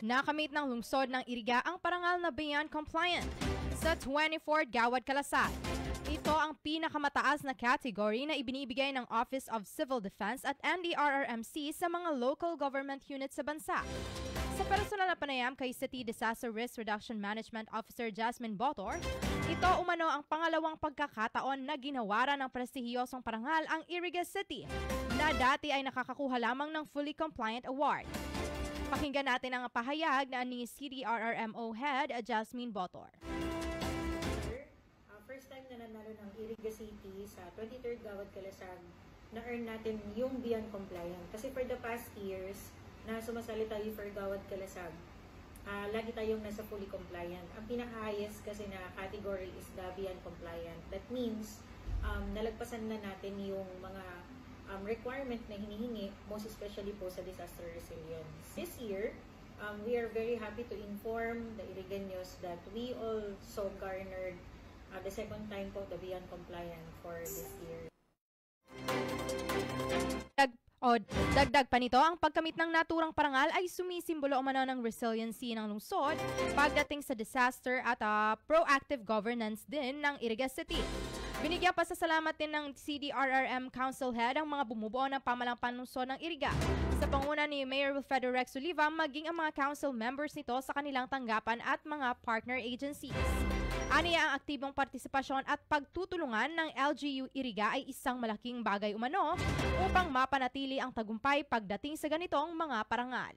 Nakamit ng lungsod ng Iriga ang parangal na Beyond Compliant sa 24th Gawad Kalasag. Ito ang pinakamataas na category na ibinibigay ng Office of Civil Defense at NDRRMC sa mga local government units sa bansa. Sa personal na panayam kay City Disaster Risk Reduction Management Officer Jasmine Botor, ito umano ang pangalawang pagkakataon na ginawaran ng prestihiyosong parangal ang Iriga City na dati ay nakakakuha lamang ng Fully Compliant Award. Pakinggan natin ang pahayag na ni CDRRMO Head Jasmine Botor. First time na nanalo ng Iriga City sa 23rd Gawad Kalasag na-earn natin yung Beyond Compliant. Kasi for the past years na sumasali tayo for Gawad Kalasag, lagi tayong nasa Fully Compliant. Ang pinaka-highest kasi na category is the Beyond Compliant. That means, nalagpasan na natin yung mga requirement na hinihingi, most especially po sa disaster resilience. This year, we are very happy to inform the Irigaños that we also garnered the second time po the Beyond Compliant for this year. Dagdag pa nito, ang pagkamit ng naturang parangal ay sumisimbolo umano ng resiliency ng lungsod pagdating sa disaster at proactive governance din ng Iriga City. Binigyan pa sa salamat din ng CDRRM Council Head ang mga bumubuo ng pamalang panlungsod ng Iriga sa panguna ni Mayor Wilfredo Rex Oliva maging ang mga council members nito sa kanilang tanggapan at mga partner agencies. Aniya ang aktibong partisipasyon at pagtutulungan ng LGU Iriga ay isang malaking bagay umano upang mapanatili ang tagumpay pagdating sa ganitong mga parangal.